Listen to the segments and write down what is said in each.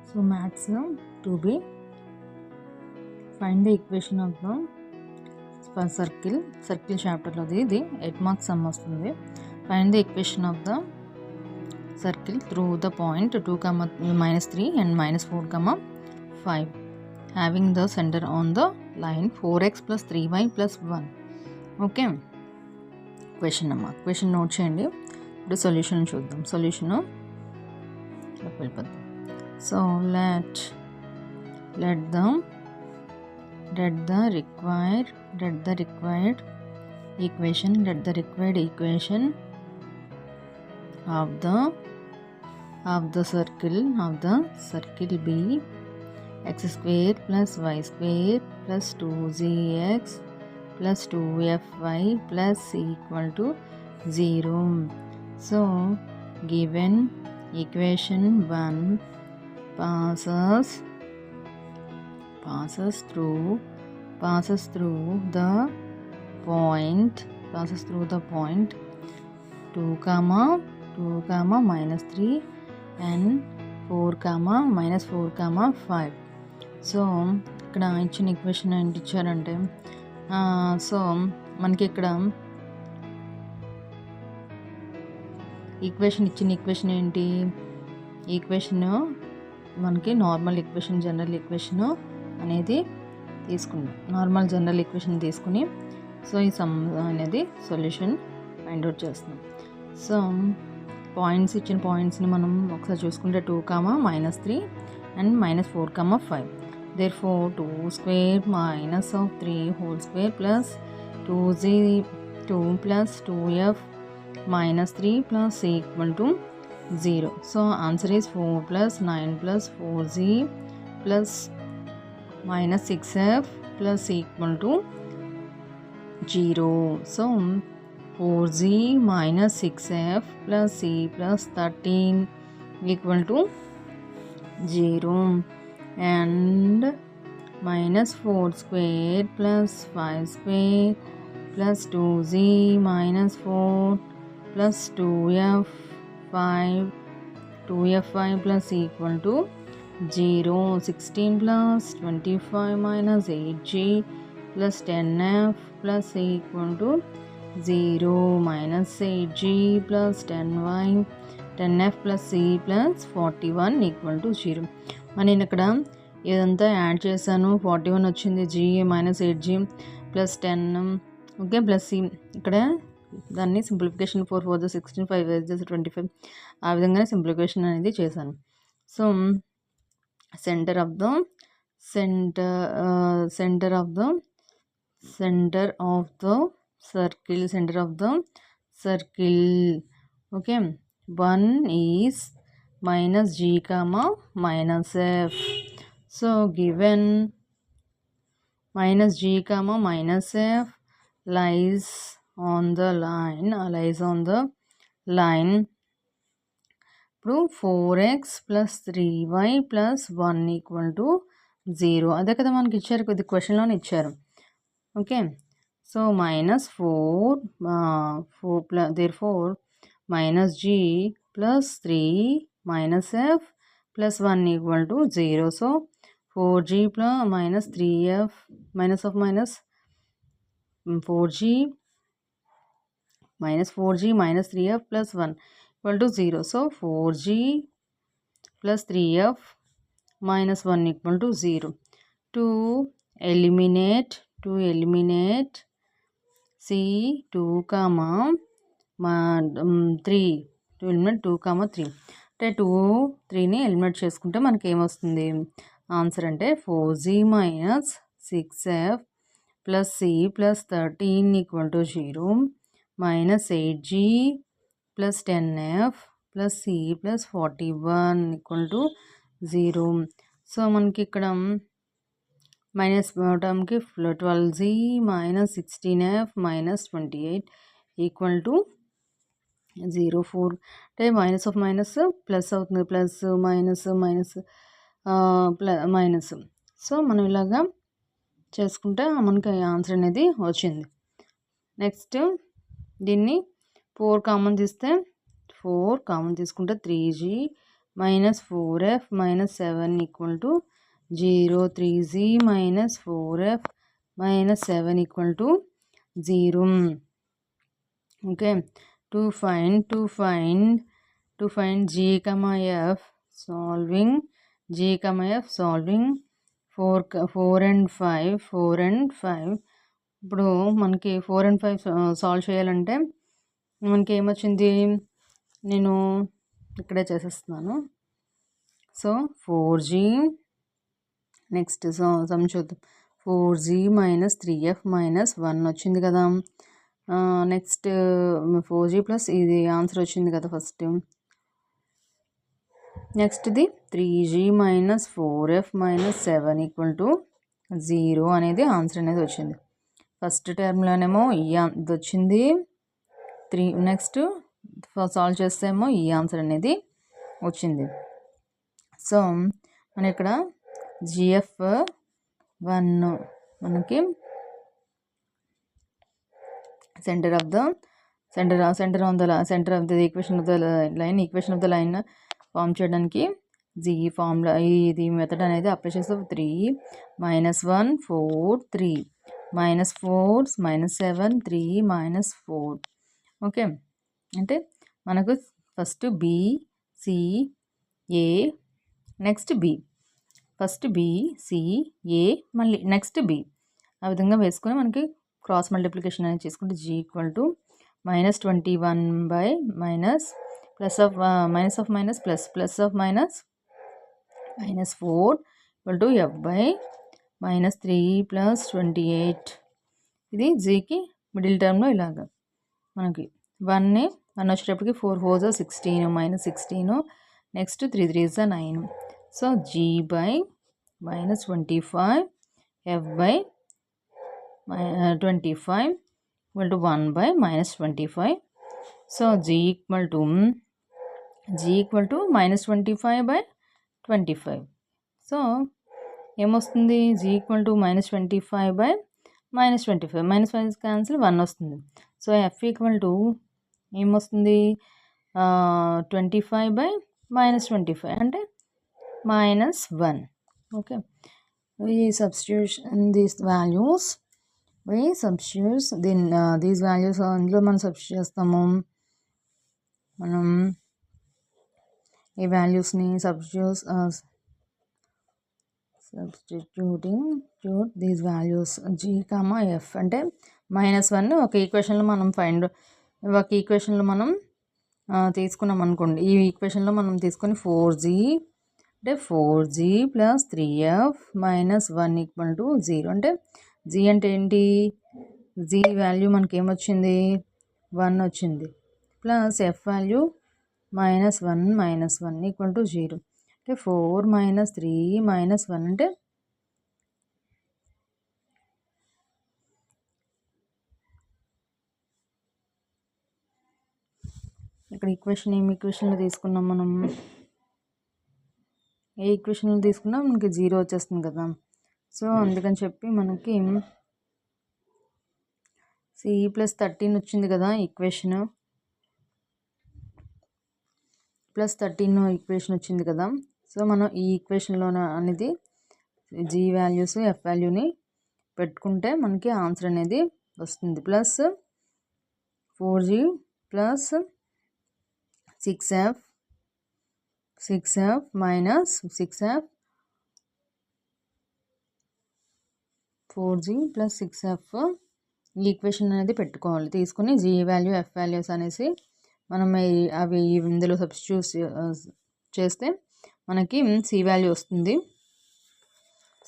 So maths 2b, find the equation of the circle chapter lo idi 8 marks sum vastundi. Find the equation of the circle through the point 2, -3 and -4, 5 having the center on the line 4x plus 3y plus 1. Okay, question note cheyandi. ఇప్పుడు solution చూద్దాం. Solution వెళ్ళిపోద్దాం. So let the required equation of the circle be x square plus y square plus 2zx plus 2fy plus equal to 0. So given equation 1 passes through the point 2, -3 and 4, -4, 5. So ఇక్కడ ఇచ్చిన equation ఏంటి ఇచ్చారంటే so మనకి ఇక్కడ ఇచ్చిన equation ఏంటి? Equation మనకి normal equation, general equation అనేది తీసుకున్నాం. నార్మల్ జనరల్ ఈక్వేషన్ తీసుకుని సో ఈ సమ్ అనేది సొల్యూషన్ ఫైండ్ అవుట్ చేస్తున్నాం. సో ఇచ్చిన పాయింట్స్ని మనం ఒకసారి చూసుకుంటే 2, -3 and -4, 5. Therefore 2 square minus of 3 whole square plus 2 plus 2f minus 3 plus equal to 0. So answer is 4 plus 9 plus 4z plus minus 6f plus equal to 0. So 4z minus 6f plus c plus 13 equal to 0 and minus 4 square plus 5 square plus 2z minus 4 plus 2f5 plus equal to 0. 16 plus 25 minus 8g plus 10f plus equal to 0 minus 8g plus 10f plus c plus 41 equal to 0. నేను ఇక్కడ ఇదంతా add చేశాను. 41 వచ్చింది, g minus 8g plus 10 okay plus c. ఇక్కడ దాన్ని simplification 4 4 16 5 25 ఆ విధంగానే simplification అనేది చేశాను. So centre of the circle okay 1 is minus g, minus f. So given minus g, minus f lies on the line. ఇప్పుడు 4x plus 3y plus 1 equal to 0. అదే కదా మనకి ఇచ్చారు, కొద్ది క్వశ్చన్లోనే ఇచ్చారు. Okay so -4 therefore minus g plus 3 minus f plus 1 equal to 0. So 4g plus minus 3f minus of minus 4g minus 3f plus 1 equal to 0. So 4g plus 3f minus 1 equal to 0. To eliminate c 2, 3 to eliminate 2, 3 అంటే 2, 3ని eliminate చేసుకుంటే మనకి ఏమొస్తుంది answer అంటే 4z minus 6f plus c plus 13 equal to 0 minus 8g plus 10f plus c plus 41 equal to 0. So మనకి ఇక్కడ minus టర్మ్కి 12z minus 16f minus 28 equal to 0 4 అంటే minus of minus plus అవుతుంది, plus minus minus. So మనం ఇలాగా చేసుకుంటే మనకి answer అనేది వచ్చింది. నెక్స్ట్ దీన్ని 4 కామన్ తీసుకుంటే 3g minus 4f minus 7 equal to 0. 3z minus 4f minus 7 equal to 0. Okay, to find g comma f solving 4 and 5 ఇప్పుడు మనకి 4 and 5 సాల్వ్ చేయాలంటే మనకి ఏమొచ్చింది, నేను ఇక్కడే చేసేస్తున్నాను. సో 4g నెక్స్ట్ సమ్ చూద్దాం. 4g మైనస్ 3f మైనస్ 1 వచ్చింది కదా. నెక్స్ట్ 4g ప్లస్ ఇది ఆన్సర్ వచ్చింది కదా ఫస్ట్. నెక్స్ట్ది 3g minus 4f minus 7 equal to 0 అనేది ఆన్సర్ అనేది వచ్చింది. ఫస్ట్ టర్మ్లోనేమో ఇది వచ్చింది 3. నెక్స్ట్ సాల్వ్ చేస్తేమో ఈ ఆన్సర్ అనేది వచ్చింది. సో మన ఇక్కడ GF1 మనకి centre of the equation of the line form చేయడానికి జీ ఫార్ములా ఇది మెథడ్ అనేది అప్లై చేస్తే 3 -1 4 3 -4 -7 3 -4. ఓకే, అంటే మనకు first B C A next B, first B C A మళ్ళీ నెక్స్ట్ బి, ఆ విధంగా వేసుకొని మనకి క్రాస్ మల్టిప్లికేషన్ అనేది చేసుకుంటే g equal to -21 by minus plus of minus plus of minus -4 equal to f by -3 plus 28. ఇది జీకి మిడిల్ టర్మ్లో ఇలాగా మనకి 1 వచ్చేటప్పటికి 4 4 16 -16, next 3 3 9. So g by -25 f by 25 equal to 1 by -25. So g equal to -25 by 25. So ఏమొస్తుంది, g equal to -25 by -25, -5 cancel 1 వస్తుంది. So f equal to ఏమొస్తుంది, 25 by -25 అంటే -1. Okay, these values అందులో మనం సబ్స్టిట్యూట్ చేస్తాము. మనం ఈ వాల్యూస్ని substituting these values g, f అంటే -1 ఒక ఈక్వేషన్లో మనం తీసుకున్నాం అనుకోండి. ఈ ఈక్వేషన్లో మనం తీసుకొని 4g అంటే 4g plus 3f minus 1 equal to 0. అంటే g అంటే ఏంటి, g వాల్యూ మనకి ఏమొచ్చింది 1 వచ్చింది, plus f value -1 equal to 0. అంటే 4 - 3 - 1 అంటే ఇక్కడ ఈక్వేషన్లో తీసుకున్నాం మనం, ఏ ఈక్వేషన్లో తీసుకున్నా మనకి 0 వచ్చేస్తుంది కదా. సో అందుకని చెప్పి మనకి C+13 వచ్చింది కదా ఈక్వేషన్, ఈక్వేషన్ వచ్చింది కదా. సో మనం ఈ ఈక్వేషన్లో అనేది g వాల్యూస్ f వాల్యూని పెట్టుకుంటే మనకి ఆన్సర్ అనేది వస్తుంది. Plus 4g plus 6f minus 6f 4g plus 6f ఈ ఈక్వేషన్ అనేది పెట్టుకోవాలి. తీసుకుని g వాల్యూ f వాల్యూస్ అనేసి మనం అవి ఇందులో సబ్స్టిట్యూట్ చేస్తే మనకి c వాల్యూ వస్తుంది.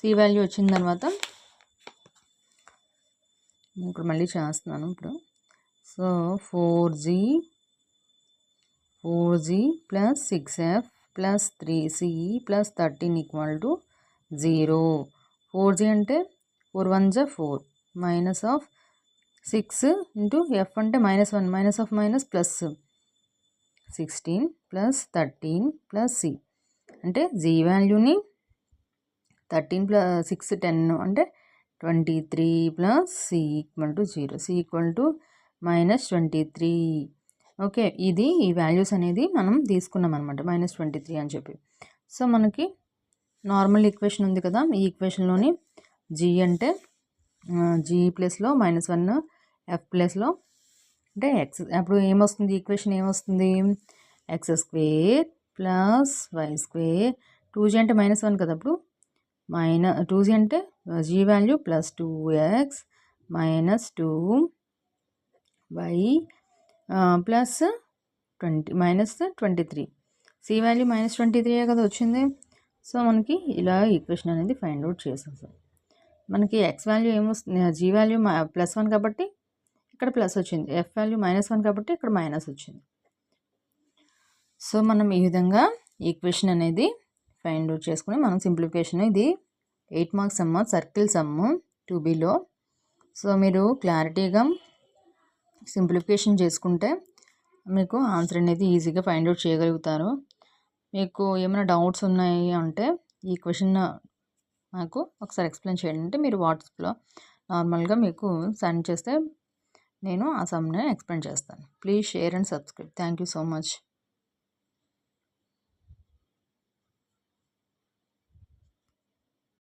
c వాల్యూ వచ్చిన తర్వాత ఇప్పుడు మళ్ళీ చేస్తున్నాను ఇప్పుడు. So 4g plus 6f plus 3c plus 13 equal to 0. 4g అంటే 4 1 4 మైనస్ ఆఫ్ 6 ఇంటూ f అంటే -1 minus of minus plus 16 plus 13 plus c అంటే g వాల్యూని 13 ప్లస్ 6 10 అంటే 23 plus c equal to 0. c equal to -23 okay, ఇది ఈ values అనేది మనం తీసుకున్నాం అనమాట, -23 అని చెప్పి. సో మనకి నార్మల్ ఈక్వేషన్ ఉంది కదా, ఈ ఈక్వేషన్లోని జీ అంటే జీ ప్లేస్లో -1, ఎఫ్ ప్లేస్లో అంటే ఎక్స్. అప్పుడు ఏమొస్తుంది, ఈక్వేషన్ ఏమొస్తుంది, x² + y². 2g అంటే -1 కదా, అప్పుడు 2g అంటే g value +2x -2y -23. C value -23 కదా వచ్చింది. సో మనకి ఇలా ఈక్వేషన్ అనేది ఫైండ్ అవుట్ చేసేసాం. మనకి ఎక్స్ వాల్యూ ఏమొస్తుంది, జీ వాల్యూ +1 కాబట్టి ఇక్కడ ప్లస్ వచ్చింది, ఎఫ్ వాల్యూ -1 కాబట్టి ఇక్కడ మైనస్ వచ్చింది. సో మనం ఈ విధంగా ఈక్వేషన్ అనేది ఫైండ్ అవుట్ చేసుకుని మనం సింప్లిఫికేషన్, ఇది 8 మార్క్స్ సమ్, సర్కిల్ సమ్ 2Bలో. సో మీరు క్లారిటీగా సింప్లిఫికేషన్ చేసుకుంటే మీకు ఆన్సర్ అనేది ఈజీగా ఫైండ్ అవుట్ చేయగలుగుతారు. మీకు ఏమైనా డౌట్స్ ఉన్నాయి అంటే ఈ క్వశ్చన్ నాకు ఒకసారి ఎక్స్ప్లెయిన్ చేయండి అంటే మీరు వాట్సాప్లో నార్మల్గా మీకు సెండ్ చేస్తే నేను ఆ సమ్ని ఎక్స్ప్లెయిన్ చేస్తాను. Please share and subscribe. Thank you so much.